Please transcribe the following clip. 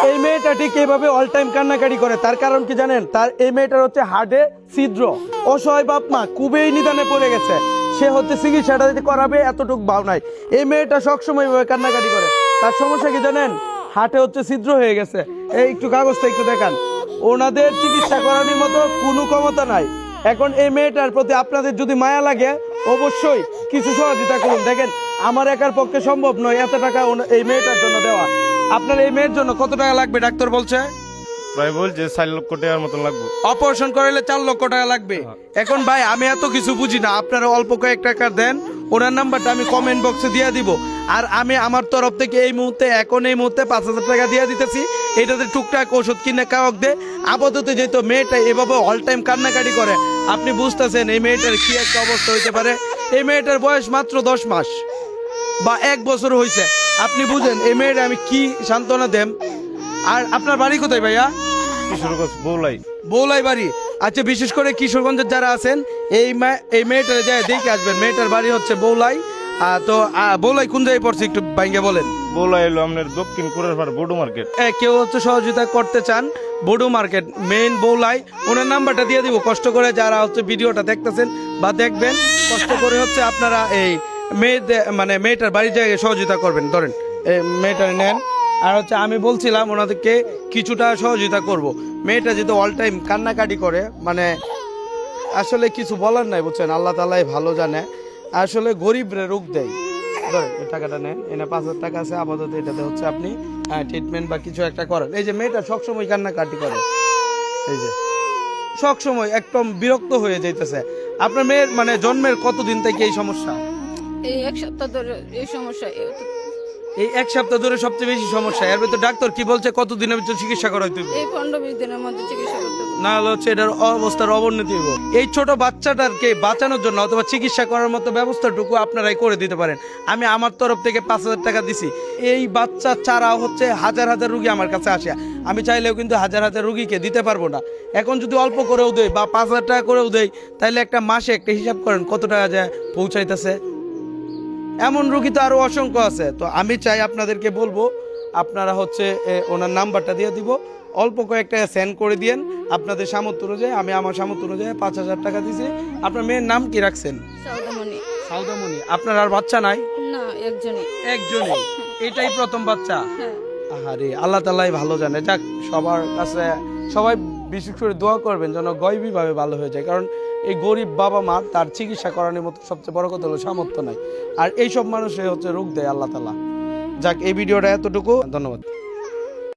এই মেয়েটা ঠিক এইভাবে অল টাইম কান্নাকাটি করে, তার কারণ কি জানেন? তার এই মেয়েটার হচ্ছে হার্টে ছিদ্র, অসহায় বাপ মা খুবই নিদানে পড়ে গেছে, সে হচ্ছে চিকিৎসাটা যদি করাবে এতটুকু ভাও নাই। এই মেয়েটা সবসময় এইভাবে কান্নাকাটি করে, তার সমস্যা কি জানেন? হার্টে হচ্ছে ছিদ্র হয়ে গেছে। এই একটু কাগজটা একটু দেখান, ওনাদের চিকিৎসা করানোর মতো কোনো ক্ষমতা নাই। এখন এই মেয়েটার প্রতি আপনাদের যদি মায়া লাগে অবশ্যই কিছু সহযোগিতা করুন। দেখেন আমার একার পক্ষে সম্ভব নয় এত টাকা এই মেয়েটার জন্য দেওয়া। আপনার এই মেয়ের জন্য কত টাকা লাগবে ডাক্তার বলছে? ভাই বলছে 4 লক্ষ টাকার মতন লাগবে। অপারেশন করাইলে 4 লক্ষ টাকা লাগবে। এখন ভাই আমি এত কিছু বুঝি না, আপনারা অল্প কয়েক টাকা দেন, ওনার নাম্বারটা আমি কমেন্ট বক্সে দিয়ে দিব। আর আমি আমার তরফ থেকে এই মুহূর্তে 5,000 টাকা দিয়ে দিতেছি, এটাতে টুকটাক ওষুধ কিনে কাওক দে। আপাতত যেহেতু মেয়েটা এভাবে অল টাইম কান্নাকাটি করে, আপনি বুঝতেছেন এই মেয়েটার কি একটা অবস্থা হইতে পারে। এই মেয়েটার বয়স মাত্র 10 মাস বা 1 বছর হয়েছে, আপনি বুঝেন এই মেয়েটা আমি কি সান্ত্বনা দেম। আর আপনার বাড়ি কোথায় ভাইয়া? কিশোরগঞ্জ বৌলাই। বৌলাই বাড়ি। আচ্ছা, বিশেষ করে কিশোরগঞ্জের যারা আছেন এই মেয়েটার যায় দেখে আসবেন। মেয়েটার বাড়ি হচ্ছে বৌলাই। তো বৌলাই কোন জায়গায় পড়ছে একটু ভাইঙ্গা বলেন। বৌলাই হলো আপনার দক্ষিণ কুড়ারপাড় বড় মার্কেট। কেউ হচ্ছে সহযোগিতা করতে চান, বড় মার্কেট মেইন বৌলাই, ওনার নাম্বারটা দিয়ে দিব। কষ্ট করে যারা হচ্ছে ভিডিওটা দেখতেছেন বা দেখবেন, কষ্ট করে হচ্ছে আপনারা এই মেয়েটার বাড়ির জায়গায় সহযোগিতা করবেন। ধরেন মেয়েটা নেন। আর হচ্ছে আমি বলছিলাম ওনাদেরকে কিছুটা সহযোগিতা করব। মেয়েটা যেহেতু অল টাইম কান্নাকাটি করে, আসলে কিছু বলার নাই, বুঝছেন? আল্লাহ তাআলাই ভালো জানে। আসলে গরিবরে রোগ দেয়। ধরেন এই টাকাটা নেন, এনে 5,000 টাকা আছে আপাতত, এটাতে হচ্ছে আপনি ট্রিটমেন্ট বা কিছু একটা করেন। এই যে মেয়েটা সবসময় কান্নাকাটি করে, এই যে সবসময় একদম বিরক্ত হয়ে যাইতেছে। আপনার মেয়ের জন্মের কতদিন থেকে এই সমস্যা? এই 1 সপ্তাহ ধরে এই সমস্যা। এই 1 সপ্তাহ ধরে সবচেয়ে বেশি সমস্যা। এর ভিতরে ডাক্তার কি বলছে কতদিনের ভিতরে চিকিৎসা করাইতে হবে? এই 15-20 দিনের মধ্যে চিকিৎসা করতে হবে, না হলে হচ্ছে এটার অবস্থার অবনতি হবে। এই ছোট বাচ্চাটাকে বাঁচানোর জন্য অথবা চিকিৎসা করার মতো ব্যবস্থাটুকু আপনারাই করে দিতে পারেন। আমি আমার তরফ থেকে 5,000 টাকা দিছি। এই বাচ্চা ছাড়া হচ্ছে হাজার হাজার রুগী আমার কাছে আসে, আমি চাইলেও কিন্তু হাজার হাজার রুগীকে দিতে পারবো না। এখন যদি অল্প করেও দেয় বা 5,000 টাকা করেও দেয়, তাহলে একটা মাসে একটা হিসাব করেন কত টাকা যায় পৌঁছাইতেছে। এমন রুগী তো আরো অসংখ্য আছে। তো আমি চাই আপনাদেরকে বলবো, আপনারা হচ্ছে ওনার নাম্বারটা দিয়ে দিব, অল্প কয়েক টাকা সেন্ড করে দিয়েন আপনাদের সামর্থ্য অনুযায়ী। আমি আমার সামর্থ্য অনুযায়ী 5,000 টাকা দিছি। আপনার মেয়ের নাম কি রাখছেন? সৌদামণি। সাউদামণি। আপনার আর বাচ্চা নাই? না, একজনই। একজনই, এটাই প্রথম বাচ্চা? হ্যাঁ। আহারে, আল্লাহ তাআলাই ভালো জানে। যাক, সবার কাছে সবাই বিশেষ করে দোয়া করবেন যেন গয়বীভাবে ভালো হয়ে যায়। কারণ এই গরিব বাবা মা তার চিকিৎসা করানোর মতো সবচেয়ে বড় কথা হলো সামর্থ্য নাই। আর এইসব মানুষে হচ্ছে রোগ দেয় আল্লাহ তাআলা। যাক, এই ভিডিওটা এতটুকু, ধন্যবাদ।